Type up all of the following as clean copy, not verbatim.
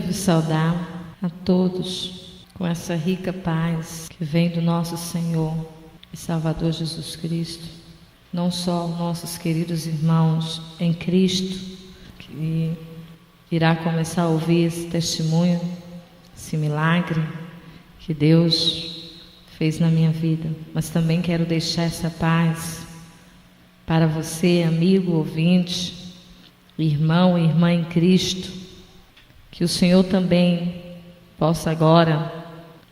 Vos saudar a todos com essa rica paz que vem do nosso Senhor e Salvador Jesus Cristo. Não só nossos queridos irmãos em Cristo, que irá começar a ouvir esse testemunho, esse milagre que Deus fez na minha vida, mas também quero deixar essa paz para você, amigo, ouvinte, irmão e irmã em Cristo. Que o Senhor também possa agora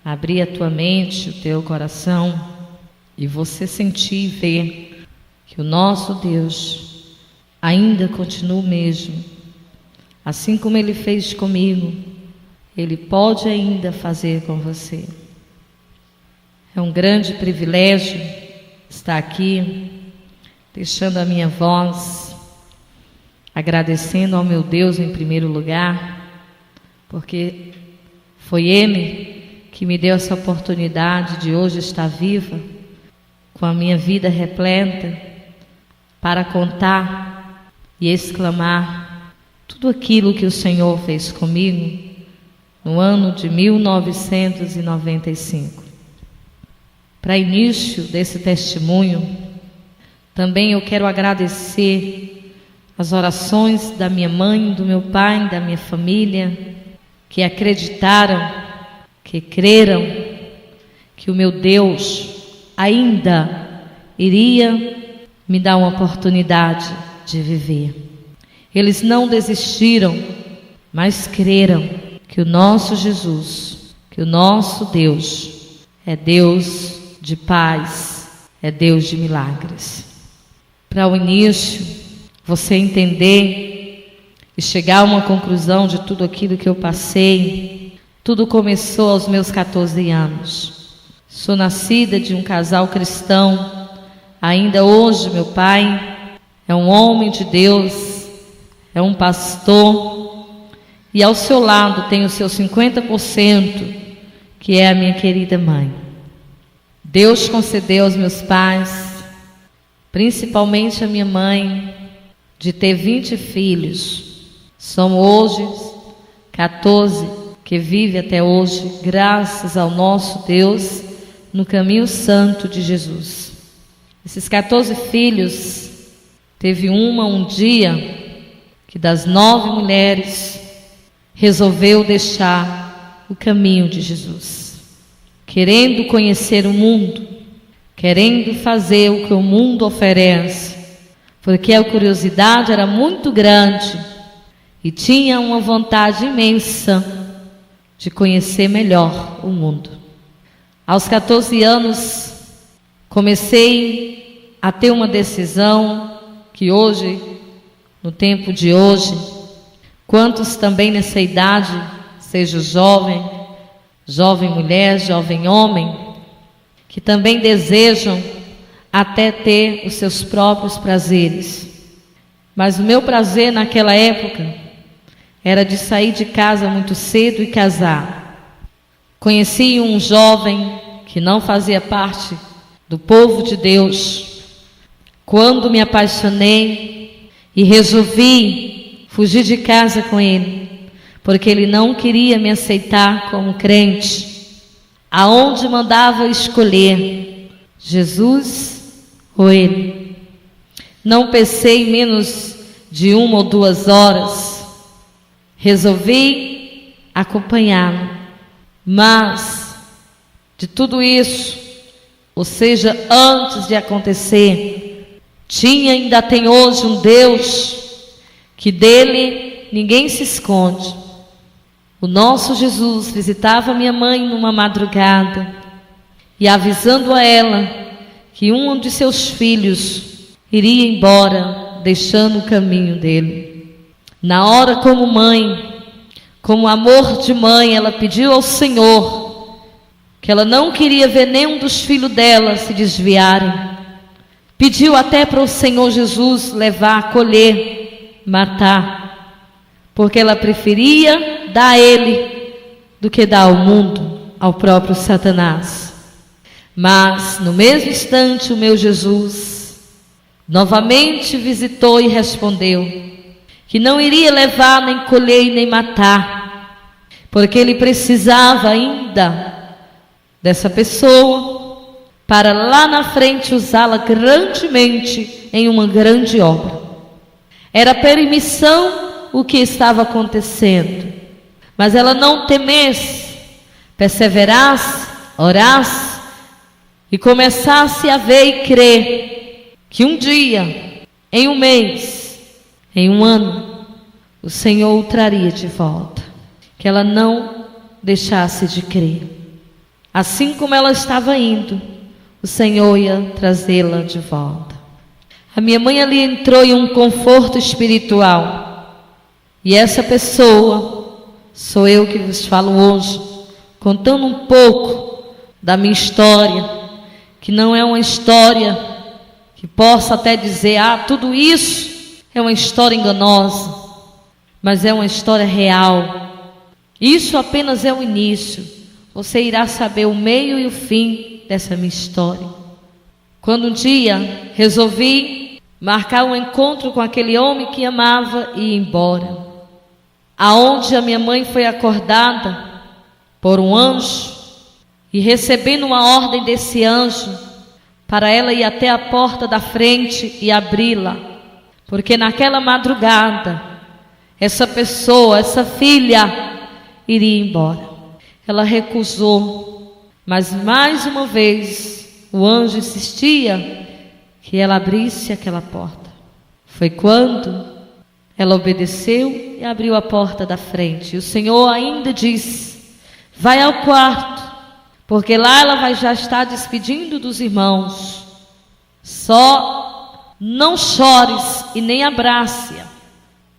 abrir a tua mente, o teu coração, e você sentir e ver que o nosso Deus ainda continua o mesmo. Assim como Ele fez comigo, Ele pode ainda fazer com você. É um grande privilégio estar aqui, deixando a minha voz, agradecendo ao meu Deus em primeiro lugar, porque foi Ele que me deu essa oportunidade de hoje estar viva, com a minha vida repleta, para contar e exclamar tudo aquilo que o Senhor fez comigo no ano de 1995. Para início desse testemunho, também eu quero agradecer as orações da minha mãe, do meu pai, da minha família, que acreditaram, que creram que o meu Deus ainda iria me dar uma oportunidade de viver. Eles não desistiram, mas creram que o nosso Jesus, que o nosso Deus é Deus de paz, é Deus de milagres. Para o início, você entender e chegar a uma conclusão de tudo aquilo que eu passei, tudo começou aos meus 14 anos. Sou nascida de um casal cristão. Ainda hoje meu pai é um homem de Deus, é um pastor, e ao seu lado tem o seu 50%, que é a minha querida mãe. Deus concedeu aos meus pais, principalmente a minha mãe, de ter 20 filhos. Somos hoje 14 que vive até hoje, graças ao nosso Deus, no caminho santo de Jesus. Esses 14 filhos, teve um dia, que das 9 mulheres, resolveu deixar o caminho de Jesus, querendo conhecer o mundo, querendo fazer o que o mundo oferece, porque a curiosidade era muito grande, e tinha uma vontade imensa de conhecer melhor o mundo. Aos 14 anos, comecei a ter uma decisão que hoje, no tempo de hoje, quantos também nessa idade, seja jovem, jovem mulher, jovem homem, que também desejam até ter os seus próprios prazeres. Mas o meu prazer naquela época era de sair de casa muito cedo e casar. Conheci um jovem que não fazia parte do povo de Deus. Quando me apaixonei e resolvi fugir de casa com ele, porque ele não queria me aceitar como crente, aonde mandava escolher Jesus ou ele. Não pensei em menos de 1 ou 2 horas, resolvi acompanhá-lo. Mas de tudo isso, ou seja, antes de acontecer, tinha e ainda tem hoje um Deus que dele ninguém se esconde. O nosso Jesus visitava minha mãe numa madrugada e avisando a ela que um de seus filhos iria embora, deixando o caminho dele. Na hora, como mãe, como amor de mãe, ela pediu ao Senhor que ela não queria ver nenhum dos filhos dela se desviarem. Pediu até para o Senhor Jesus levar, colher, matar, porque ela preferia dar a ele do que dar ao mundo, ao próprio Satanás. Mas no mesmo instante o meu Jesus novamente visitou e respondeu que não iria levar, nem colher e nem matar, porque ele precisava ainda dessa pessoa para lá na frente usá-la grandemente em uma grande obra. Era permissão o que estava acontecendo, mas ela não temesse, perseverasse, orasse e começasse a ver e crer que um dia, em um mês, em um ano, o Senhor o traria de volta. Que ela não deixasse de crer. Assim como ela estava indo, o Senhor ia trazê-la de volta. A minha mãe ali entrou em um conforto espiritual. E essa pessoa sou eu que vos falo hoje, contando um pouco da minha história, que não é uma história que possa até dizer, tudo isso é uma história enganosa, mas é uma história real. Isso apenas é o início. Você irá saber o meio e o fim dessa minha história. Quando um dia resolvi marcar um encontro com aquele homem que amava e ir embora, aonde a minha mãe foi acordada por um anjo e recebendo uma ordem desse anjo para ela ir até a porta da frente e abri-la, porque naquela madrugada essa pessoa, essa filha, iria embora. Ela recusou, mas mais uma vez o anjo insistia que ela abrisse aquela porta. Foi quando ela obedeceu e abriu a porta da frente. E o Senhor ainda disse: vai ao quarto, porque lá ela vai já estar despedindo dos irmãos. Só não chores e nem abrace-a,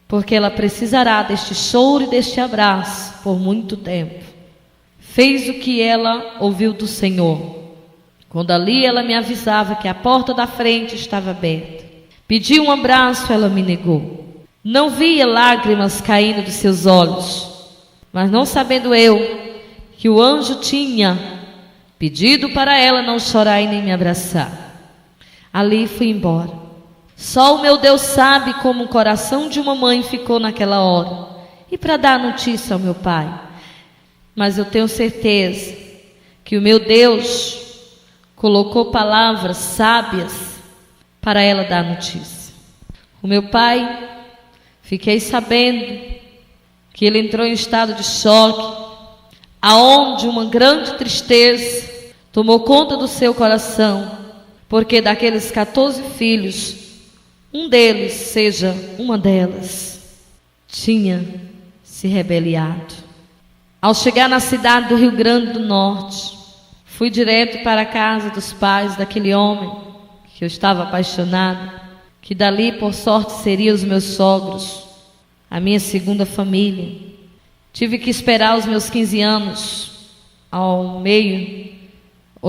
porque ela precisará deste choro e deste abraço por muito tempo. Fez o que ela ouviu do Senhor. Quando ali ela me avisava que a porta da frente estava aberta, pedi um abraço, ela me negou. Não via lágrimas caindo dos seus olhos, mas não sabendo eu que o anjo tinha pedido para ela não chorar e nem me abraçar. Ali fui embora. Só o meu Deus sabe como o coração de uma mãe ficou naquela hora, e para dar notícia ao meu pai. Mas eu tenho certeza que o meu Deus colocou palavras sábias para ela dar notícia. O meu pai, fiquei sabendo que ele entrou em estado de choque, aonde uma grande tristeza tomou conta do seu coração, porque daqueles 14 filhos, um deles, seja uma delas, tinha se rebeliado. Ao chegar na cidade do Rio Grande do Norte, fui direto para a casa dos pais daquele homem que eu estava apaixonada, que dali, por sorte, seriam os meus sogros, a minha segunda família. Tive que esperar os meus 15 anos, ao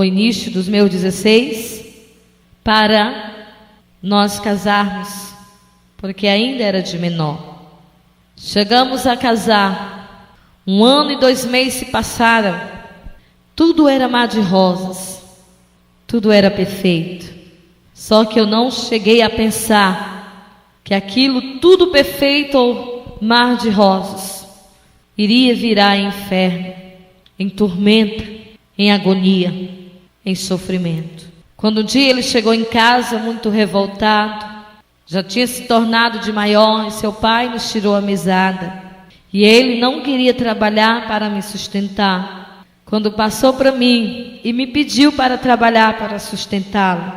início dos meus 16, para nós casarmos, porque ainda era de menor. Chegamos a casar, 1 ano e 2 meses se passaram, tudo era mar de rosas, tudo era perfeito. Só que eu não cheguei a pensar que aquilo tudo perfeito, ou mar de rosas, iria virar em inferno, em tormenta, em agonia, em sofrimento. Quando um dia ele chegou em casa muito revoltado, já tinha se tornado de maior, e seu pai nos tirou a mesada, e ele não queria trabalhar para me sustentar. Quando passou para mim e me pediu para trabalhar para sustentá-lo,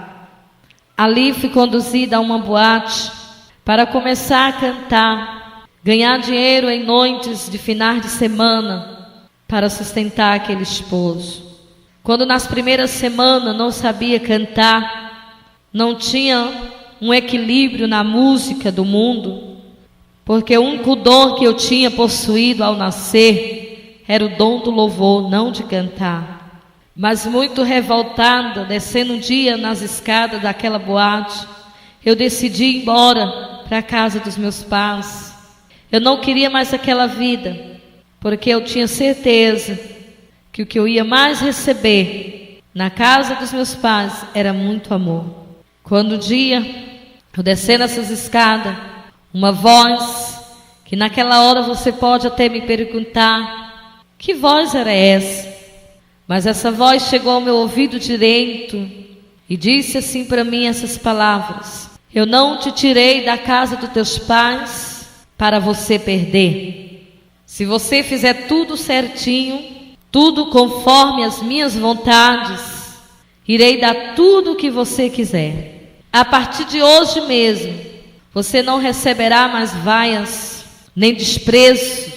ali fui conduzida a uma boate para começar a cantar, ganhar dinheiro em noites de finais de semana para sustentar aquele esposo. Quando nas primeiras semanas não sabia cantar, não tinha um equilíbrio na música do mundo, porque o único dom que eu tinha possuído ao nascer era o dom do louvor, não de cantar. Mas muito revoltada, descendo um dia nas escadas daquela boate, eu decidi ir embora para a casa dos meus pais. Eu não queria mais aquela vida, porque eu tinha certeza que o que eu ia mais receber na casa dos meus pais era muito amor. Quando um dia eu descendo essas escadas, uma voz que naquela hora você pode até me perguntar Que voz era essa? Mas essa voz chegou ao meu ouvido direito e disse assim para mim essas palavras: eu não te tirei da casa dos teus pais para você perder. Se você fizer tudo certinho, tudo conforme as minhas vontades, irei dar tudo o que você quiser. A partir de hoje mesmo, você não receberá mais vaias, nem desprezo,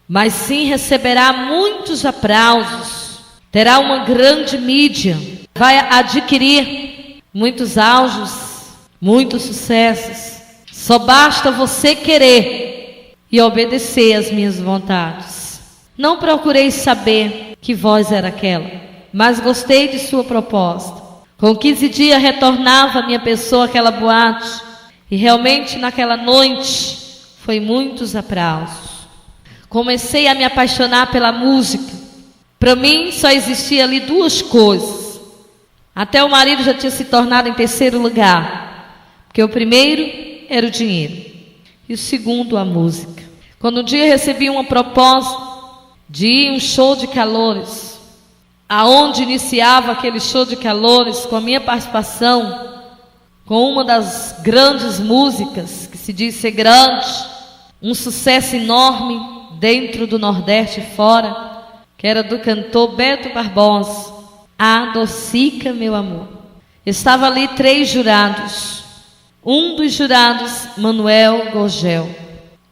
mas sim receberá muitos aplausos, terá uma grande mídia, vai adquirir muitos auges, muitos sucessos. Só basta você querer e obedecer às minhas vontades. Não procurei saber que voz era aquela, mas gostei de sua proposta. Com 15 dias retornava a minha pessoa àquela boate, e realmente naquela noite foi muitos aplausos. Comecei a me apaixonar pela música. Para mim só existia ali duas coisas. Até o marido já tinha se tornado em terceiro lugar, porque o primeiro era o dinheiro e o segundo a música. Quando um dia recebi uma proposta de ir a um show de calores, aonde iniciava aquele show de calores com a minha participação, com uma das grandes músicas, que se diz ser grande, um sucesso enorme dentro do Nordeste e fora, que era do cantor Beto Barbosa, Adocica Meu Amor. Estava ali 3 jurados. Um dos jurados, Manuel Gurgel,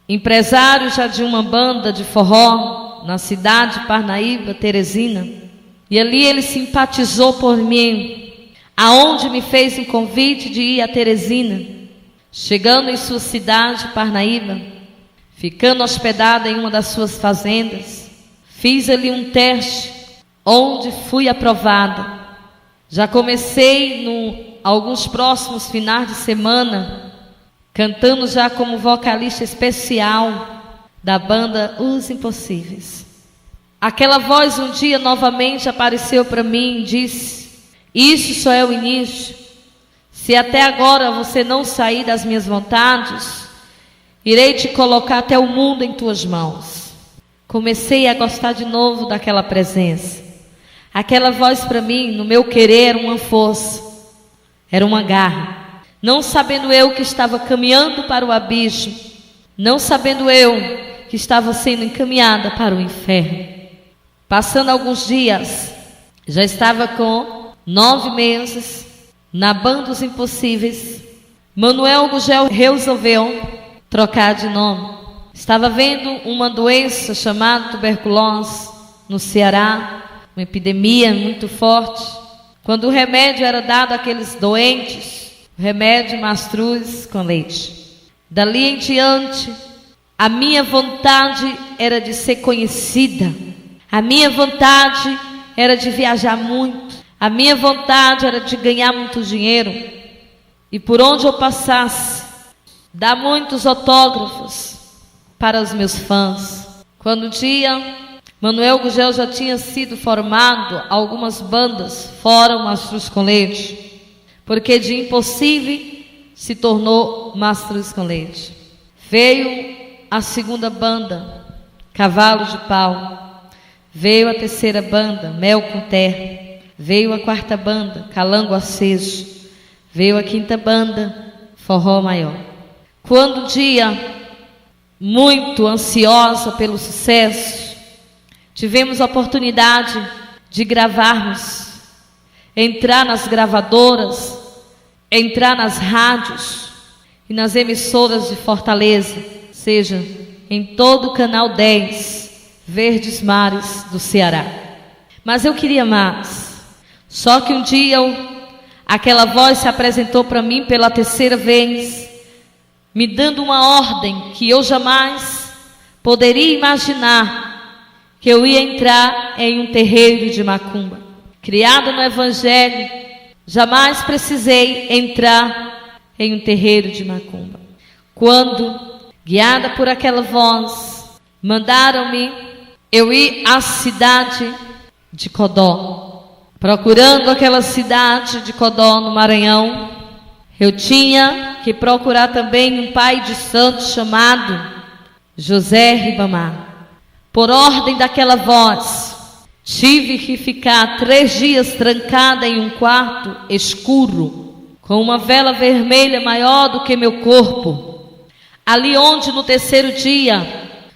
empresário já de uma banda de forró na cidade de Parnaíba, Teresina. E ali ele simpatizou por mim, aonde me fez um convite de ir a Teresina. Chegando em sua cidade, Parnaíba, ficando hospedada em uma das suas fazendas, fiz ali um teste, onde fui aprovada. Já comecei alguns próximos finais de semana, cantando já como vocalista especial da banda Os Impossíveis. Aquela voz um dia novamente apareceu para mim e disse: isso só é o início. Se até agora você não sair das minhas vontades, irei te colocar até o mundo em tuas mãos. Comecei a gostar de novo daquela presença. Aquela voz para mim, no meu querer, era uma força, era uma garra. Não sabendo eu que estava caminhando para o abismo, não sabendo eu que estava sendo encaminhada para o inferno. Passando alguns dias, já estava com 9 meses na banda dos Impossíveis. Manuel Gurgel resolveu trocar de nome. Estava vendo uma doença chamada tuberculose no Ceará, uma epidemia muito forte. Quando o remédio era dado àqueles doentes, o remédio mastruz com leite. Dali em diante, a minha vontade era de ser conhecida. A minha vontade era de viajar muito. A minha vontade era de ganhar muito dinheiro. E por onde eu passasse, dar muitos autógrafos para os meus fãs. Quando um dia Manuel Gurgel já tinha sido formado algumas bandas, fora o Mastruz com Leite, porque de Impossível se tornou Mastruz com Leite. Veio a segunda banda, Cavalo de Pau. Veio a terceira banda, Mel com Terra. Veio a quarta banda, Calango Aceso. Veio a quinta banda, Forró Maior. Quando um dia, muito ansiosa pelo sucesso, tivemos a oportunidade de gravarmos, entrar nas gravadoras, entrar nas rádios e nas emissoras de Fortaleza, seja em todo o Canal 10, Verdes Mares do Ceará. Mas eu queria mais. Só que um dia aquela voz se apresentou para mim pela terceira vez, me dando uma ordem que eu jamais poderia imaginar, que eu ia entrar em um terreiro de macumba. Criada no Evangelho, jamais precisei entrar em um terreiro de macumba. Quando, guiada por aquela voz, mandaram-me eu ir à cidade de Codó. Procurando aquela cidade de Codó, no Maranhão, eu tinha que procurar também um pai de santo chamado José Ribamar. Por ordem daquela voz, tive que ficar 3 dias trancada em um quarto escuro, com uma vela vermelha maior do que meu corpo. Ali onde no 3º dia,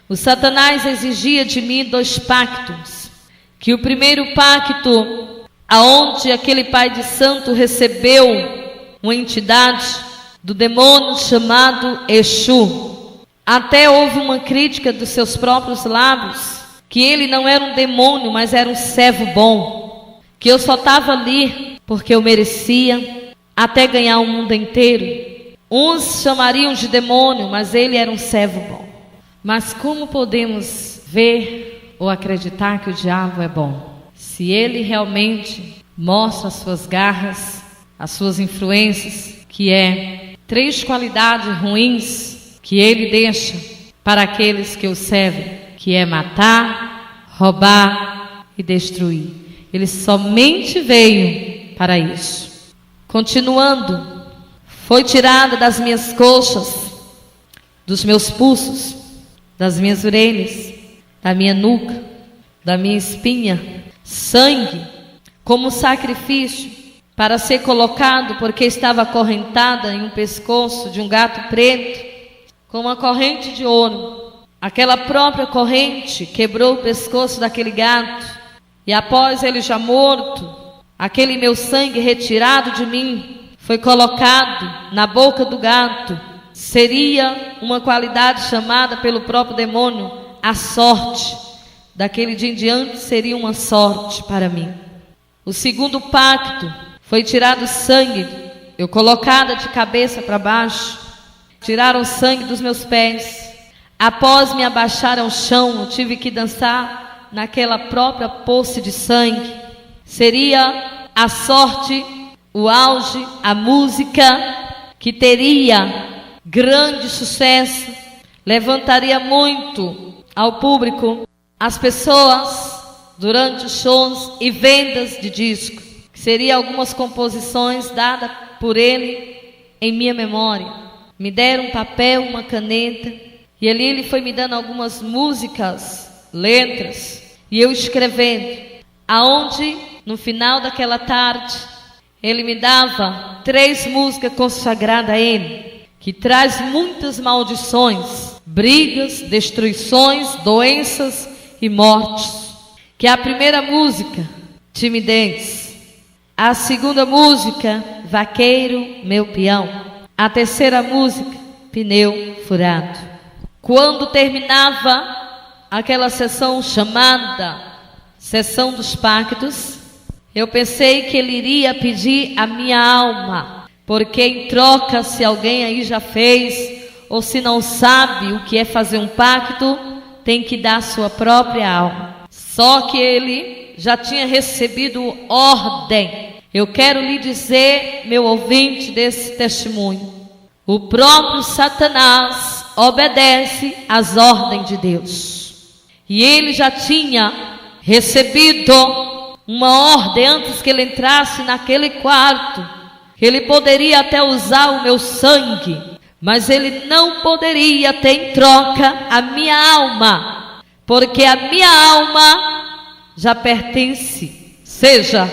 o Satanás exigia de mim 2 pactos. Que o primeiro pacto, aonde aquele pai de santo recebeu uma entidade do demônio chamado Exu. Até houve uma crítica dos seus próprios lábios, que ele não era um demônio, mas era um servo bom, que eu só estava ali porque eu merecia, até ganhar o mundo inteiro. Uns chamariam de demônio, mas ele era um servo bom. Mas como podemos ver ou acreditar que o diabo é bom? Se ele realmente mostra as suas garras, as suas influências, que é 3 qualidades ruins que ele deixa para aqueles que o servem, que é matar, roubar e destruir. Ele somente veio para isso. Continuando, foi tirada das minhas coxas, dos meus pulsos, das minhas orelhas, da minha nuca, da minha espinha, sangue, como sacrifício, para ser colocado, porque estava acorrentada em um pescoço de um gato preto, com uma corrente de ouro. Aquela própria corrente quebrou o pescoço daquele gato, e após ele já morto, aquele meu sangue retirado de mim foi colocado na boca do gato. Seria uma qualidade chamada pelo próprio demônio a sorte. Daquele dia em diante seria uma sorte para mim. O segundo pacto, foi tirado sangue, eu colocada de cabeça para baixo. Tiraram o sangue dos meus pés. Após me abaixar ao chão, eu tive que dançar naquela própria poça de sangue. Seria a sorte, o auge, a música que teria grande sucesso, levantaria muito ao público, as pessoas durante os shows e vendas de disco. Seria algumas composições dadas por ele em minha memória. Me deram um papel, uma caneta, e ali ele foi me dando algumas músicas, letras, e eu escrevendo, aonde no final daquela tarde ele me dava 3 músicas consagradas a ele, que traz muitas maldições, brigas, destruições, doenças e mortes. Que é a primeira música, timidez. A segunda música, vaqueiro, meu peão. A terceira música, pneu furado. Quando terminava aquela sessão chamada Sessão dos Pactos, eu pensei que ele iria pedir a minha alma, porque em troca, se alguém aí já fez, ou se não sabe o que é fazer um pacto, tem que dar sua própria alma. Só que ele já tinha recebido ordem. Eu quero lhe dizer, meu ouvinte desse testemunho, o próprio Satanás obedece às ordens de Deus. E ele já tinha recebido uma ordem antes que ele entrasse naquele quarto, que ele poderia até usar o meu sangue, mas ele não poderia ter em troca a minha alma, porque a minha alma já pertencia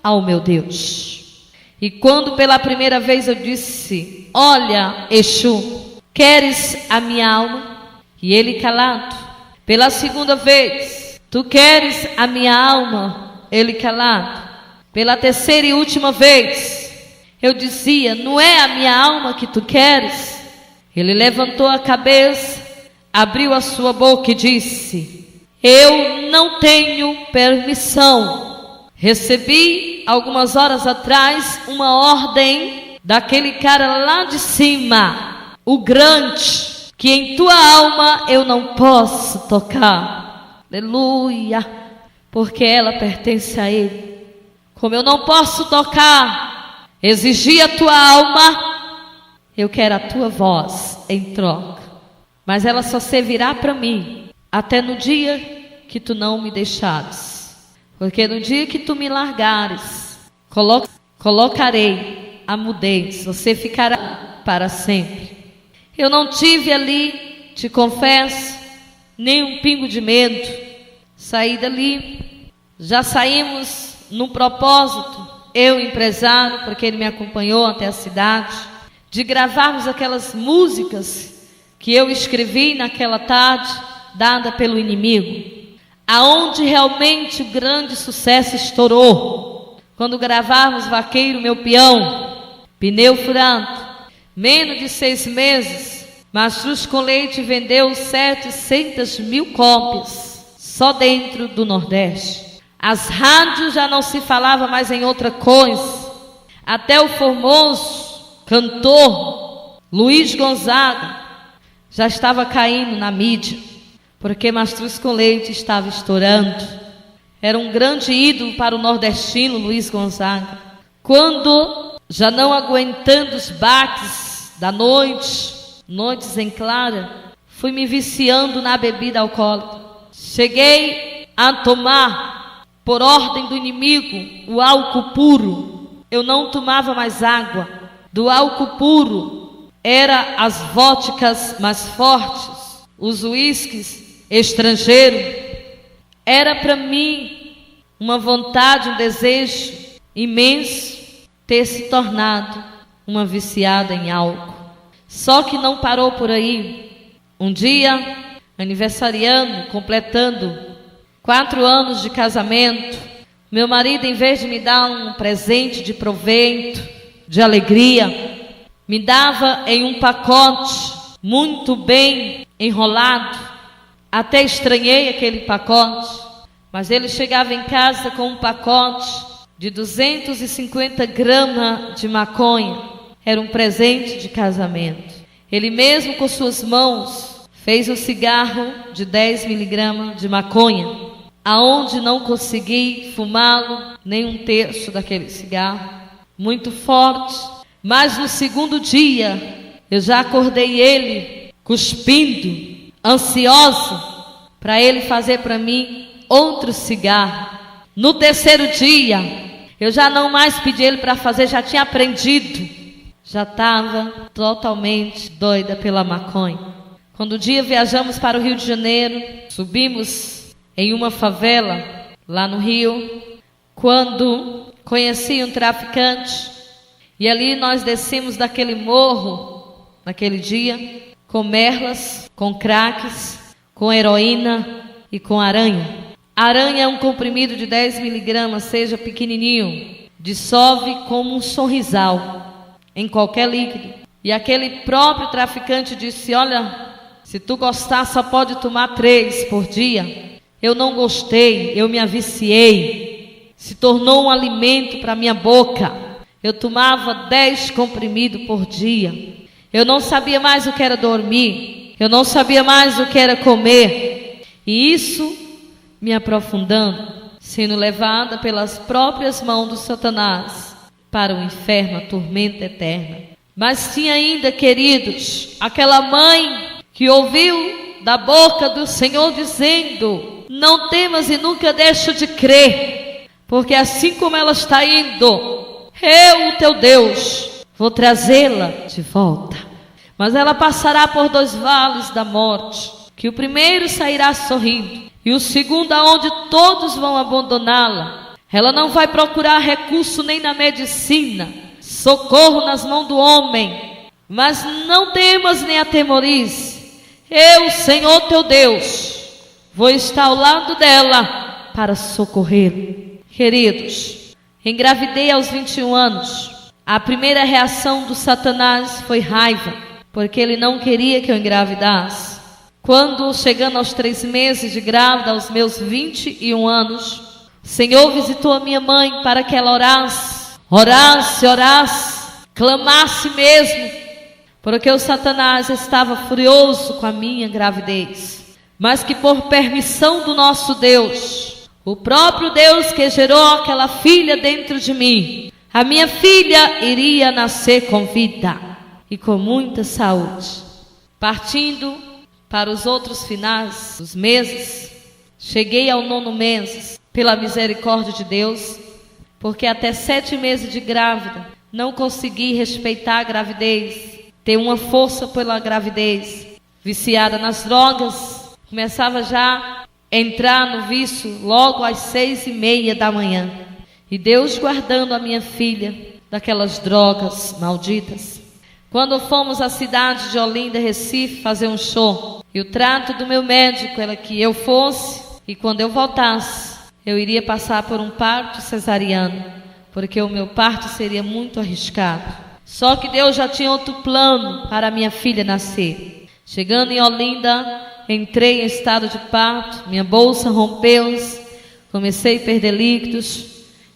ao meu Deus. E quando pela primeira vez eu disse, olha, Exu, queres a minha alma? E ele calado. Pela segunda vez, tu queres a minha alma? Ele calado. Pela terceira e última vez, eu dizia, não é a minha alma que tu queres? Ele levantou a cabeça, abriu a sua boca e disse, eu não tenho permissão. Recebi, algumas horas atrás, uma ordem daquele cara lá de cima, o grande, que em tua alma eu não posso tocar. Aleluia, porque ela pertence a ele. Como eu não posso tocar, exigir a tua alma, eu quero a tua voz em troca. Mas ela só servirá para mim até no dia que tu não me deixares. Porque no dia que tu me largares, colocarei a mudez, você ficará para sempre. Eu não tive ali, te confesso, nem um pingo de medo. Saí dali, já saímos num propósito, eu empresário, porque ele me acompanhou até a cidade, de gravarmos aquelas músicas que eu escrevi naquela tarde, dada pelo inimigo, aonde realmente o grande sucesso estourou, quando gravávamos Vaqueiro, Meu Peão, Pneu Furado. Menos de 6 meses, Mastruz com Leite vendeu 700 mil cópias, só dentro do Nordeste. As rádios já não se falava mais em outra coisa. Até o famoso cantor Luiz Gonzaga já estava caindo na mídia, porque Mastruz com Leite estava estourando. Era um grande ídolo para o nordestino Luiz Gonzaga. Quando, já não aguentando os baques da noite, noites em clara, fui me viciando na bebida alcoólica. Cheguei a tomar, por ordem do inimigo, o álcool puro. Eu não tomava mais água. Do álcool puro, era as vodkas mais fortes, os uísques estrangeiros. Era para mim uma vontade, um desejo imenso ter se tornado uma viciada em álcool. Só que não parou por aí. Um dia, aniversariando, completando 4 anos de casamento, meu marido, em vez de me dar um presente de proveito, de alegria, me dava em um pacote muito bem enrolado. Até estranhei aquele pacote, mas ele chegava em casa com um pacote de 250 gramas de maconha. Era um presente de casamento. Ele mesmo com suas mãos fez um cigarro de 10 miligramas de maconha, aonde não consegui fumá-lo nem um terço daquele cigarro, muito forte. Mas no segundo dia eu já acordei ele cuspindo, ansioso para ele fazer para mim outro cigarro. No terceiro dia eu já não mais pedi ele para fazer, já tinha aprendido. Já estava totalmente doida pela maconha. Quando um dia viajamos para o Rio de Janeiro, subimos em uma favela lá no Rio, quando conheci um traficante, e ali nós descemos daquele morro, naquele dia, com merlas, com craques, com heroína e com aranha. Aranha é um comprimido de 10 miligramas, seja pequenininho, dissolve como um sorrisal em qualquer líquido. E aquele próprio traficante disse: olha, se tu gostar só pode tomar 3 por dia. Eu não gostei, eu me aviciei, se tornou um alimento para minha boca. Eu tomava 10 comprimidos por dia. Eu não sabia mais o que era dormir, eu não sabia mais o que era comer. E isso me aprofundando, sendo levada pelas próprias mãos do Satanás para o inferno, a tormenta eterna. Mas tinha ainda, queridos, aquela mãe que ouviu da boca do Senhor dizendo: não temas e nunca deixa de crer, porque assim como ela está indo, eu, o teu Deus, vou trazê-la de volta. Mas ela passará por 2 vales da morte, que o primeiro sairá sorrindo, e o segundo aonde todos vão abandoná-la. Ela não vai procurar recurso nem na medicina, socorro nas mãos do homem. Mas não temas nem atemorize. Eu, Senhor teu Deus, vou estar ao lado dela para socorrer. Queridos, engravidei aos 21 anos. A primeira reação do Satanás foi raiva, porque ele não queria que eu engravidasse. Quando, chegando aos 3 meses de grávida, aos meus 21 anos, o Senhor visitou a minha mãe para que ela orasse, clamasse mesmo, porque o Satanás estava furioso com a minha gravidez. Mas que por permissão do nosso Deus, o próprio Deus que gerou aquela filha dentro de mim, a minha filha iria nascer com vida e com muita saúde. Partindo para os outros finais dos meses, cheguei ao 9º mês, pela misericórdia de Deus, porque até 7 meses de grávida, não consegui respeitar a gravidez, ter uma força pela gravidez, viciada nas drogas, Começava já a entrar no vício logo às 6:30 da manhã. E Deus guardando a minha filha daquelas drogas malditas. Quando fomos à cidade de Olinda, Recife, fazer um show, e o trato do meu médico era que eu fosse, e quando eu voltasse, eu iria passar por um parto cesariano, porque o meu parto seria muito arriscado. Só que Deus já tinha outro plano para a minha filha nascer. Chegando em Olinda, entrei em estado de parto, minha bolsa rompeu-se, comecei a perder líquidos,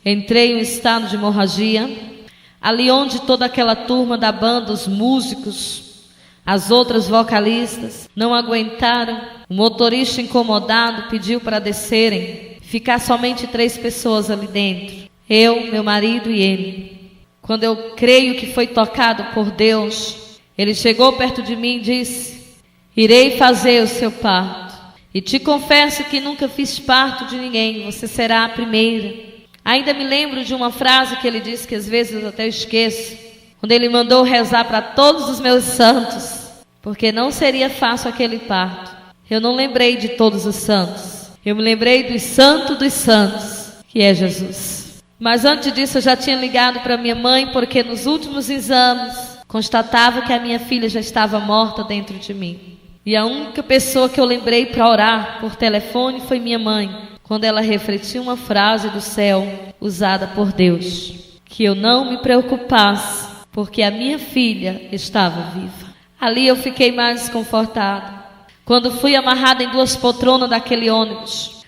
entrei em um estado de hemorragia. Ali onde toda aquela turma da banda, os músicos, as outras vocalistas, não aguentaram, o motorista incomodado pediu para descerem, ficar somente 3 pessoas ali dentro, eu, meu marido e ele. Quando eu creio que foi tocado por Deus, ele chegou perto de mim e disse: irei fazer o seu parto, e te confesso que nunca fiz parto de ninguém, você será a primeira. Ainda me lembro de uma frase que ele disse, que às vezes eu até esqueço, quando ele mandou rezar para todos os meus santos, porque não seria fácil aquele parto. Eu não lembrei de todos os santos, eu me lembrei dos santos, que é Jesus. Mas antes disso eu já tinha ligado para minha mãe, porque nos últimos exames constatava que a minha filha já estava morta dentro de mim. E a única pessoa que eu lembrei para orar por telefone foi minha mãe, quando ela refletiu uma frase do céu usada por Deus, que eu não me preocupasse, porque a minha filha estava viva. Ali eu fiquei mais desconfortada. Quando fui amarrada em 2 poltronas daquele ônibus,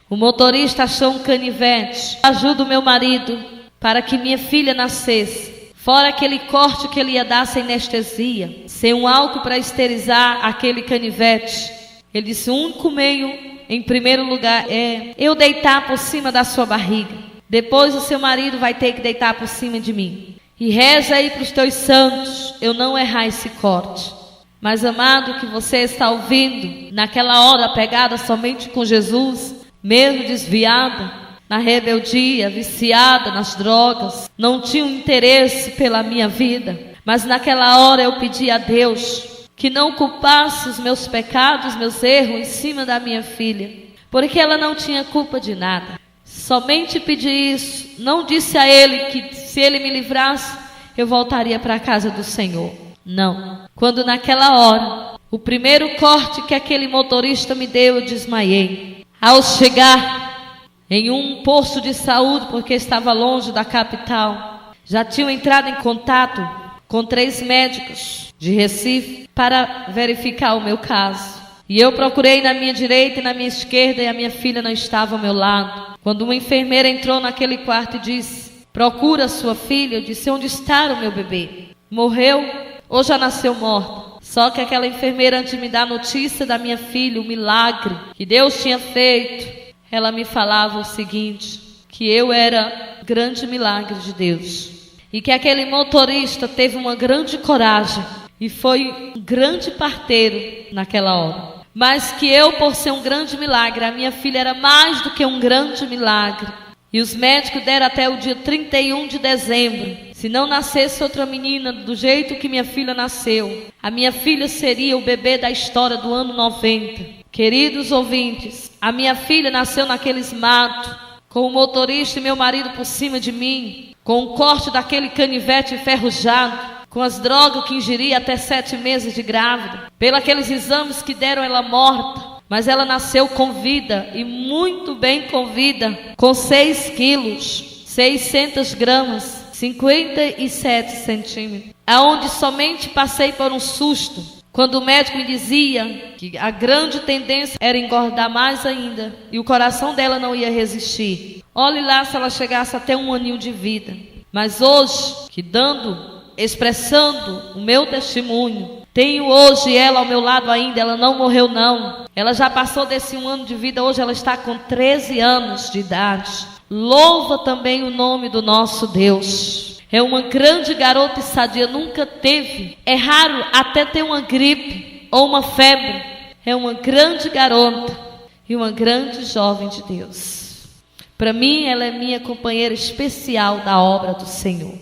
o motorista achou um canivete, ajuda o meu marido para que minha filha nascesse, fora aquele corte que ele ia dar sem anestesia, sem um álcool para esterilizar aquele canivete. Ele disse: o único meio, em primeiro lugar, é eu deitar por cima da sua barriga. Depois o seu marido vai ter que deitar por cima de mim. E reza aí para os teus santos, eu não errar esse corte. Mas amado, que você está ouvindo, naquela hora pegada somente com Jesus, mesmo desviada, na rebeldia, viciada nas drogas, não tinha um interesse pela minha vida. Mas naquela hora eu pedi a Deus que não culpasse os meus pecados, meus erros em cima da minha filha, porque ela não tinha culpa de nada. Somente pedi isso, não disse a ele que se ele me livrasse, eu voltaria para a casa do Senhor. Não. Quando naquela hora, o primeiro corte que aquele motorista me deu, eu desmaiei. Ao chegar em um posto de saúde, porque estava longe da capital, já tinham entrado em contato com 3 médicos de Recife para verificar o meu caso. E eu procurei na minha direita e na minha esquerda, e a minha filha não estava ao meu lado. Quando uma enfermeira entrou naquele quarto e disse: procura sua filha, eu disse: onde está o meu bebê? Morreu ou já nasceu morta? Só que aquela enfermeira, antes de me dar a notícia da minha filha, o milagre que Deus tinha feito, ela me falava o seguinte: que eu era grande milagre de Deus. E que aquele motorista teve uma grande coragem e foi um grande parteiro naquela hora. Mas que eu, por ser um grande milagre, a minha filha era mais do que um grande milagre. E os médicos deram até o dia 31 de dezembro. Se não nascesse outra menina do jeito que minha filha nasceu, a minha filha seria o bebê da história do ano 90. Queridos ouvintes, a minha filha nasceu naqueles matos, com o motorista e meu marido por cima de mim, com o corte daquele canivete enferrujado, com as drogas que ingeria até 7 meses de grávida, pelos aqueles exames que deram ela morta, mas ela nasceu com vida, e muito bem com vida, com 6 quilos, 600 gramas, 57 centímetros, aonde somente passei por um susto, quando o médico me dizia que a grande tendência era engordar mais ainda, e o coração dela não ia resistir. Olhe lá se ela chegasse até 1 aninho de vida. Mas hoje, que expressando o meu testemunho, tenho hoje ela ao meu lado ainda, ela não morreu não. Ela já passou desse 1 ano de vida, hoje ela está com 13 anos de idade. Louva também o nome do nosso Deus. É uma grande garota e sadia, nunca teve. É raro até ter uma gripe ou uma febre. É uma grande garota e uma grande jovem de Deus. Para mim, ela é minha companheira especial da obra do Senhor.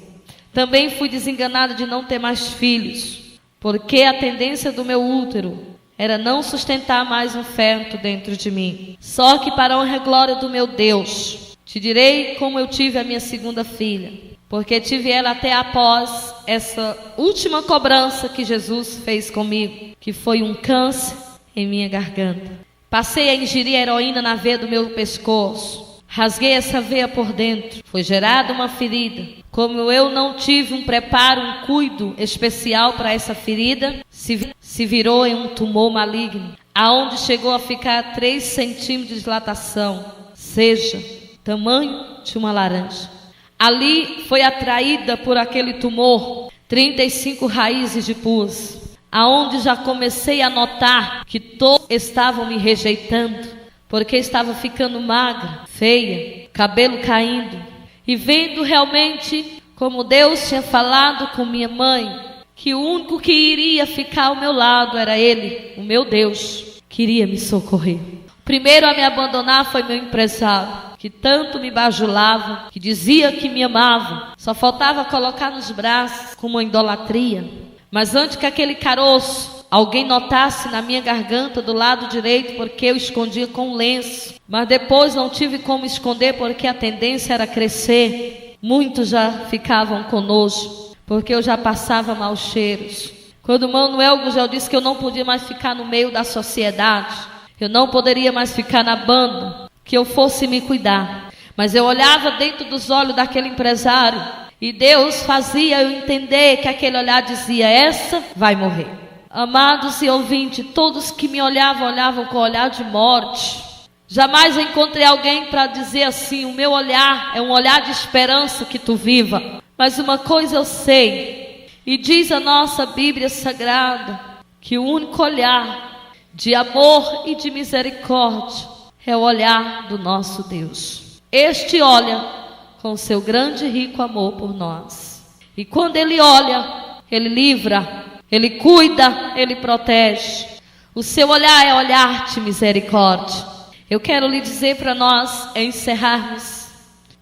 Também fui desenganada de não ter mais filhos, porque a tendência do meu útero era não sustentar mais um feto dentro de mim. Só que para a honra e glória do meu Deus, te direi como eu tive a minha segunda filha, porque tive ela até após essa última cobrança que Jesus fez comigo, que foi um câncer em minha garganta. Passei a ingerir heroína na veia do meu pescoço. Rasguei essa veia por dentro. Foi gerada uma ferida. Como eu não tive um preparo, um cuido especial para essa ferida, se virou em um tumor maligno, aonde chegou a ficar 3 centímetros de dilatação, seja, tamanho de uma laranja. Ali foi atraída por aquele tumor 35 raízes de pus, aonde já comecei a notar que todos estavam me rejeitando, porque estava ficando magra, feia, cabelo caindo, e vendo realmente como Deus tinha falado com minha mãe, que o único que iria ficar ao meu lado era Ele, o meu Deus, que iria me socorrer. O primeiro a me abandonar foi meu empresário, que tanto me bajulava, que dizia que me amava, só faltava colocar nos braços como uma idolatria. Mas antes que aquele caroço alguém notasse na minha garganta do lado direito, porque eu escondia com um lenço, mas depois não tive como esconder, porque a tendência era crescer. Muitos já ficavam conosco, porque eu já passava maus cheiros. Quando Manuel Gugel disse que eu não podia mais ficar no meio da sociedade, eu não poderia mais ficar na banda, que eu fosse me cuidar. Mas eu olhava dentro dos olhos daquele empresário, e Deus fazia eu entender que aquele olhar dizia: essa vai morrer. Amados e ouvintes, todos que me olhavam com olhar de morte. Jamais encontrei alguém para dizer assim: o meu olhar é um olhar de esperança, que tu viva. Mas uma coisa eu sei, e diz a nossa Bíblia Sagrada, que o único olhar de amor e de misericórdia é o olhar do nosso Deus. Este olha com seu grande e rico amor por nós. E quando Ele olha, Ele livra, Ele cuida, Ele protege. O seu olhar é olhar de misericórdia. Eu quero lhe dizer para nós encerrarmos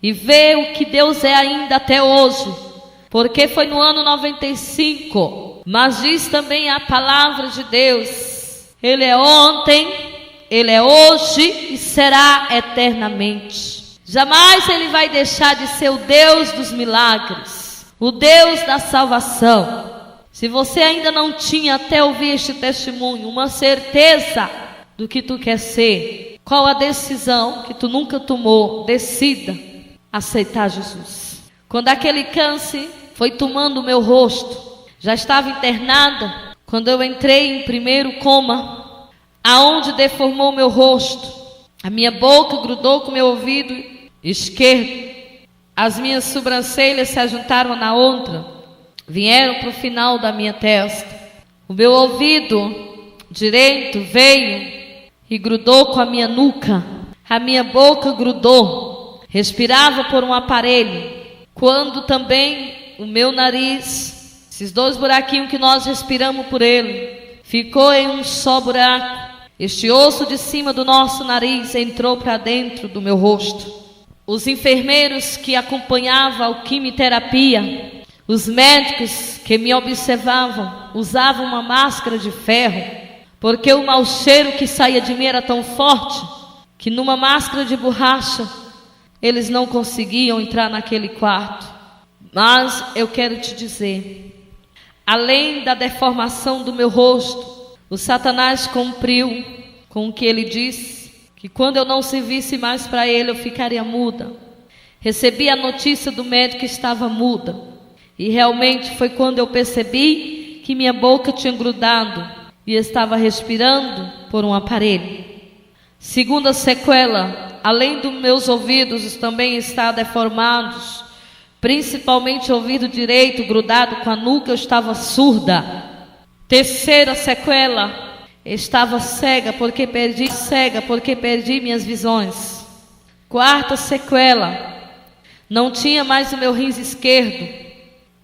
e ver o que Deus é ainda até hoje, porque foi no ano 95, mas diz também a palavra de Deus: Ele é ontem, Ele é hoje e será eternamente. Jamais Ele vai deixar de ser o Deus dos milagres, o Deus da salvação. Se você ainda não tinha até ouvir este testemunho uma certeza do que tu quer ser, qual a decisão que tu nunca tomou, decida aceitar Jesus. Quando aquele câncer foi tomando o meu rosto, já estava internada, quando eu entrei em primeiro coma, aonde deformou meu rosto, a minha boca grudou com meu ouvido esquerdo, as minhas sobrancelhas se ajuntaram na outra, vieram para o final da minha testa, o meu ouvido direito veio e grudou com a minha nuca, a minha boca grudou, respirava por um aparelho, quando também o meu nariz, esses 2 buraquinhos que nós respiramos por ele, ficou em um só buraco. Este osso de cima do nosso nariz entrou para dentro do meu rosto. Os enfermeiros que acompanhavam a quimioterapia, os médicos que me observavam, usavam uma máscara de ferro, porque o mau cheiro que saía de mim era tão forte, que numa máscara de borracha, eles não conseguiam entrar naquele quarto. Mas eu quero te dizer, além da deformação do meu rosto, o Satanás cumpriu com o que ele disse, que quando eu não servisse mais para ele, eu ficaria muda. Recebi a notícia do médico que estava muda, e realmente foi quando eu percebi que minha boca tinha grudado e estava respirando por um aparelho. Segunda sequela, além dos meus ouvidos também estar deformados, principalmente o ouvido direito grudado com a nuca, eu estava surda. Terceira sequela, estava cega porque perdi minhas visões. Quarta sequela, não tinha mais o meu rins esquerdo,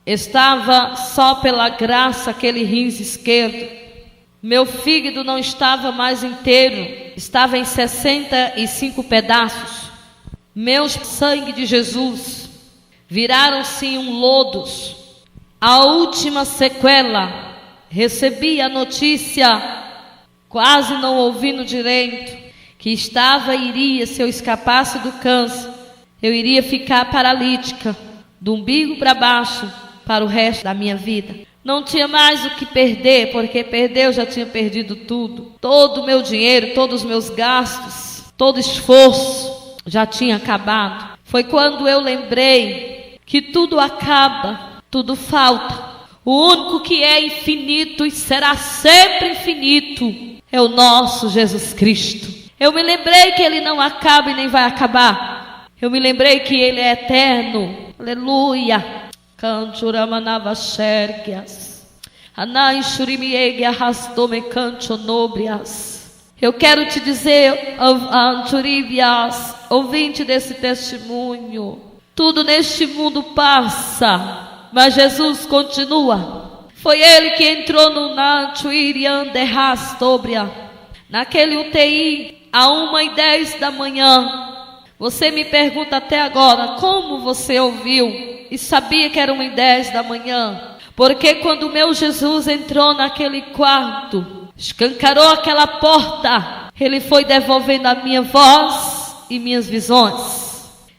estava só pela graça aquele rins esquerdo. Meu fígado não estava mais inteiro, estava em 65 pedaços. Meus sangue de Jesus viraram-se em um lodos. A última sequela, recebi a notícia quase não ouvindo direito, que iria, se eu escapasse do câncer, eu iria ficar paralítica, do umbigo para baixo, para o resto da minha vida. Não tinha mais o que perder, porque perder eu já tinha perdido tudo. Todo o meu dinheiro, todos os meus gastos, todo esforço já tinha acabado. Foi quando eu lembrei que tudo acaba, tudo falta. O único que é infinito e será sempre infinito é o nosso Jesus Cristo. Eu me lembrei que Ele não acaba e nem vai acabar. Eu me lembrei que Ele é eterno. Aleluia. Canchuramanava xergias. Anaishurimiege arrastome canchonobrias. Eu quero te dizer, Anturivias, ouvinte desse testemunho, tudo neste mundo passa, mas Jesus continua. Foi Ele que entrou no Nanchuirianderrastobria, naquele UTI, a 1h10 da manhã. Você me pergunta até agora, como você ouviu e sabia que era 1h10 da manhã? Porque quando o meu Jesus entrou naquele quarto, escancarou aquela porta, Ele foi devolvendo a minha voz e minhas visões.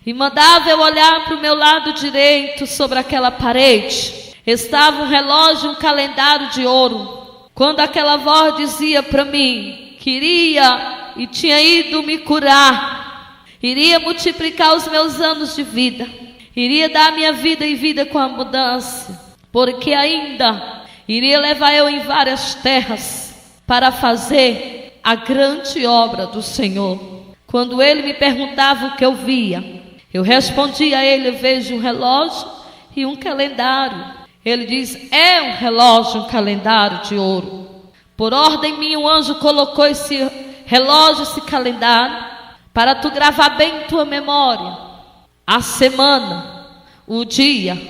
E mandava eu olhar para o meu lado direito, sobre aquela parede. Estava um relógio, um calendário de ouro. Quando aquela voz dizia para mim que iria e tinha ido me curar, iria multiplicar os meus anos de vida, iria dar a minha vida e vida com abundância, porque ainda iria levar eu em várias terras para fazer a grande obra do Senhor. Quando Ele me perguntava o que eu via, eu respondia a Ele: eu vejo um relógio e um calendário. Ele diz: é um relógio, um calendário de ouro. Por ordem minha, um anjo colocou esse relógio, esse calendário, para tu gravar bem em tua memória a semana, o dia,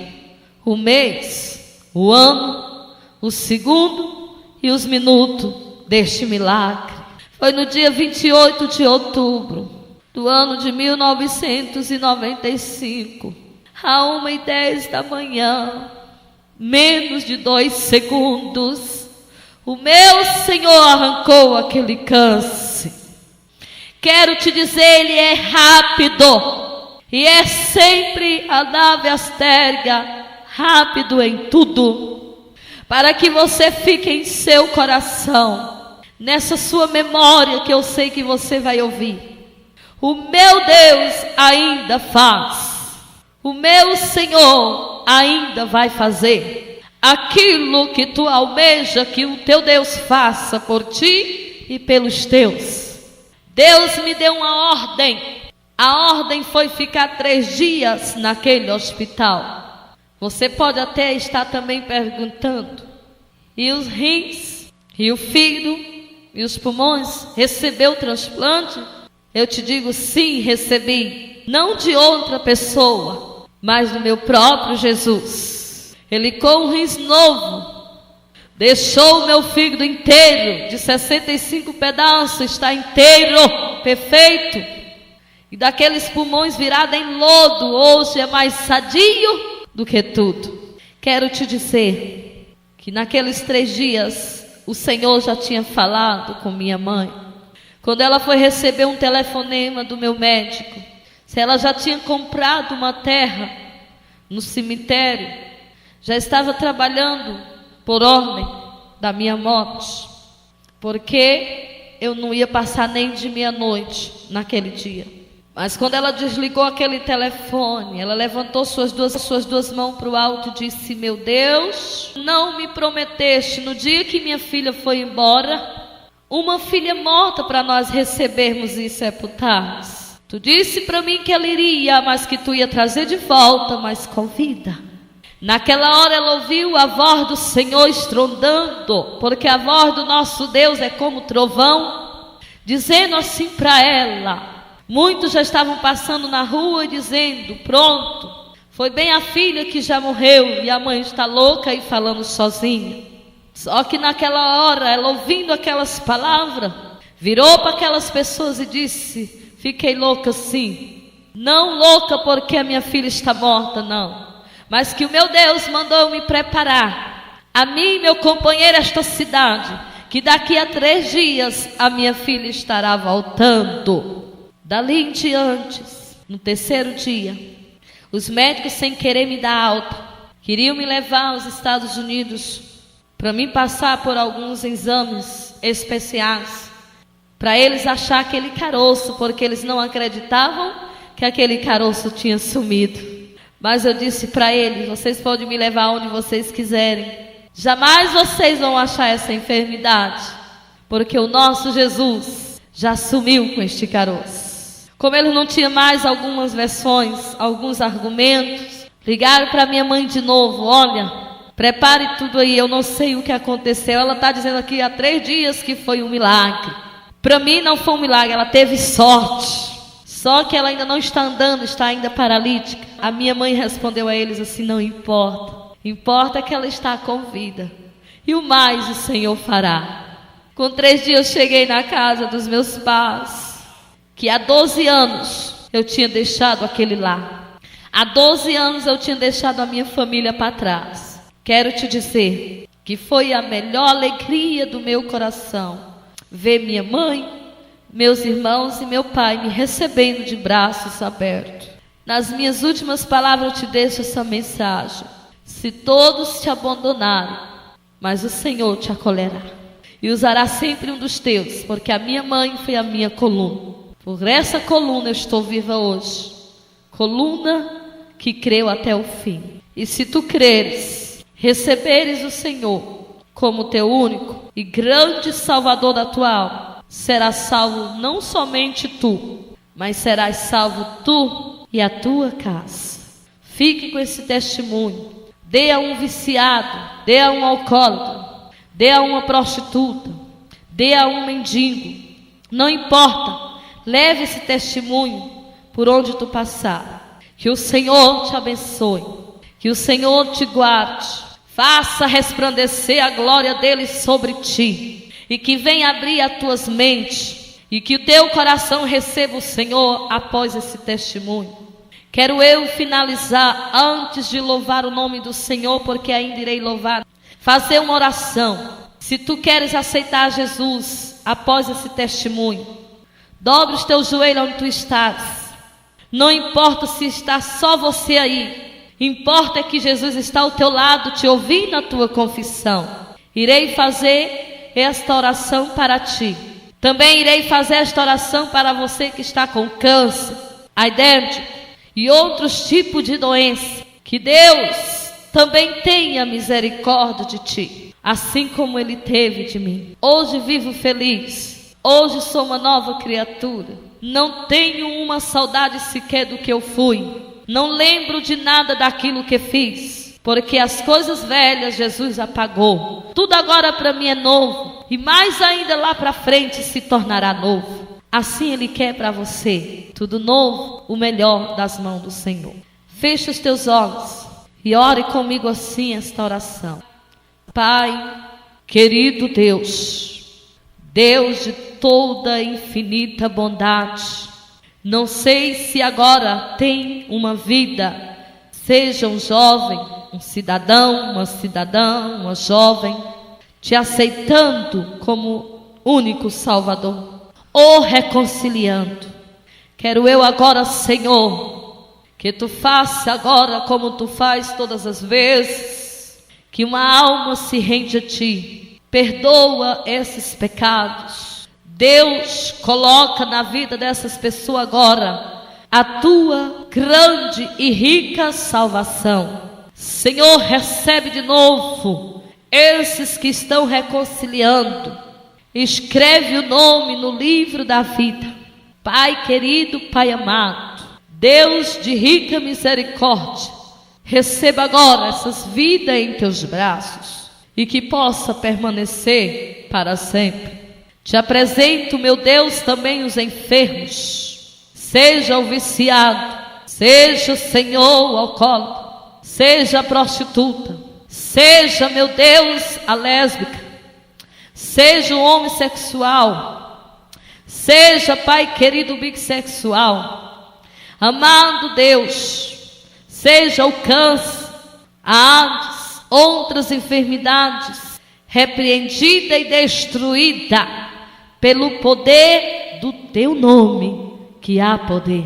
o mês, o ano, o segundo e os minutos deste milagre. Foi no dia 28 de outubro do ano de 1995, a 1h10 da manhã, menos de 2 segundos, o meu Senhor arrancou aquele câncer. Quero te dizer, Ele é rápido, e é sempre a nave astérgia, rápido em tudo, para que você fique em seu coração, nessa sua memória, que eu sei que você vai ouvir. O meu Deus ainda faz, o meu Senhor ainda vai fazer aquilo que tu almeja que o teu Deus faça por ti e pelos teus. Deus me deu uma ordem. A ordem foi ficar 3 dias naquele hospital. Você pode até estar também perguntando: e os rins, e o fígado, e os pulmões, recebeu o transplante? Eu te digo, sim, recebi. Não de outra pessoa, mas do meu próprio Jesus. Ele com um rins novo, deixou o meu fígado inteiro, de 65 pedaços, está inteiro, perfeito. E daqueles pulmões virados em lodo, hoje é mais sadio do que tudo. Quero te dizer que naqueles 3 dias, o Senhor já tinha falado com minha mãe. Quando ela foi receber um telefonema do meu médico, se ela já tinha comprado uma terra no cemitério, já estava trabalhando por ordem da minha morte, porque eu não ia passar nem de meia-noite naquele dia. Mas quando ela desligou aquele telefone, ela levantou suas duas mãos para o alto e disse: meu Deus, não me prometeste no dia que minha filha foi embora, uma filha morta para nós recebermos e sepultarmos. Tu disse para mim que ela iria, mas que tu ia trazer de volta, mas com vida. Naquela hora ela ouviu a voz do Senhor estrondando, porque a voz do nosso Deus é como trovão, dizendo assim para ela. Muitos já estavam passando na rua dizendo: pronto, foi bem a filha que já morreu e a mãe está louca e falando sozinha. Só que naquela hora, ela ouvindo aquelas palavras, virou para aquelas pessoas e disse: fiquei louca sim. Não louca porque a minha filha está morta, não, mas que o meu Deus mandou me preparar, a mim e meu companheiro, esta cidade, que daqui a 3 dias a minha filha estará voltando. Dali em diante, no 3º dia, os médicos, sem querer me dar alta, queriam me levar aos Estados Unidos para mim passar por alguns exames especiais, para eles achar aquele caroço, porque eles não acreditavam que aquele caroço tinha sumido. Mas eu disse para eles: vocês podem me levar onde vocês quiserem, jamais vocês vão achar essa enfermidade, porque o nosso Jesus já sumiu com este caroço. Como ele não tinha mais algumas versões, alguns argumentos, ligaram para minha mãe de novo: olha, prepare tudo aí, eu não sei o que aconteceu. Ela está dizendo aqui há 3 dias que foi um milagre. Para mim não foi um milagre, ela teve sorte. Só que ela ainda não está andando, está ainda paralítica. A minha mãe respondeu a eles assim: não importa, importa que ela está com vida, e o mais o Senhor fará. Com 3 dias eu cheguei na casa dos meus pais, que há 12 anos eu tinha deixado aquele lar. Há 12 anos eu tinha deixado a minha família para trás. Quero te dizer que foi a melhor alegria do meu coração ver minha mãe, meus irmãos e meu pai me recebendo de braços abertos. Nas minhas últimas palavras eu te deixo essa mensagem: se todos te abandonarem, mas o Senhor te acolherá e usará sempre um dos teus, porque a minha mãe foi a minha coluna. Por essa coluna eu estou viva hoje, coluna que creu até o fim. E se tu creres, receberes o Senhor como teu único e grande Salvador da tua alma, serás salvo não somente tu, mas serás salvo tu e a tua casa. Fique com esse testemunho. Dê a um viciado, dê a um alcoólatra, dê a uma prostituta, dê a um mendigo. Não importa. Leve esse testemunho por onde tu passar. Que o Senhor te abençoe, que o Senhor te guarde, faça resplandecer a glória dele sobre ti, e que venha abrir as tuas mentes, e que o teu coração receba o Senhor após esse testemunho. Quero eu finalizar, antes de louvar o nome do Senhor, porque ainda irei louvar, fazer uma oração. Se tu queres aceitar Jesus após esse testemunho, dobre os teus joelhos onde tu estás. Não importa se está só você aí, importa que Jesus está ao teu lado, te ouvindo a tua confissão. Irei fazer esta oração para ti. Também irei fazer esta oração para você que está com câncer, aidético e outros tipos de doença. Que Deus também tenha misericórdia de ti, assim como Ele teve de mim. Hoje vivo feliz. Hoje sou uma nova criatura. Não tenho uma saudade sequer do que eu fui. Não lembro de nada daquilo que fiz, porque as coisas velhas Jesus apagou. Tudo agora para mim é novo, e mais ainda lá para frente se tornará novo. Assim Ele quer para você, tudo novo, o melhor das mãos do Senhor. Feche os teus olhos e ore comigo assim esta oração. Pai, querido Deus, Deus de toda infinita bondade, não sei se agora tem uma vida, seja um jovem, um cidadão, uma cidadã, uma jovem, te aceitando como único Salvador, ou reconciliando. Quero eu agora, Senhor, que tu faça agora como tu faz todas as vezes, que uma alma se rende a ti, perdoa esses pecados. Deus, coloca na vida dessas pessoas agora a tua grande e rica salvação. Senhor, recebe de novo esses que estão reconciliando. Escreve o nome no livro da vida. Pai querido, Pai amado, Deus de rica misericórdia, receba agora essas vidas em teus braços e que possa permanecer para sempre. Te apresento, meu Deus, também os enfermos, seja o viciado, seja o Senhor o alcoólatra, seja a prostituta, seja, meu Deus, a lésbica, seja o homossexual, seja, Pai querido, bissexual, amado Deus, seja o câncer, a AIDS, outras enfermidades. repreendida e destruída pelo poder do teu nome, que há poder.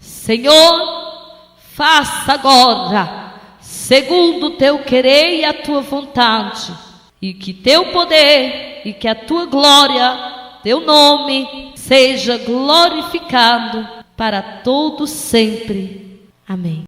Senhor, faça agora, segundo o teu querer e a tua vontade, e que teu poder e que a tua glória, teu nome, seja glorificado para todo sempre. Amém.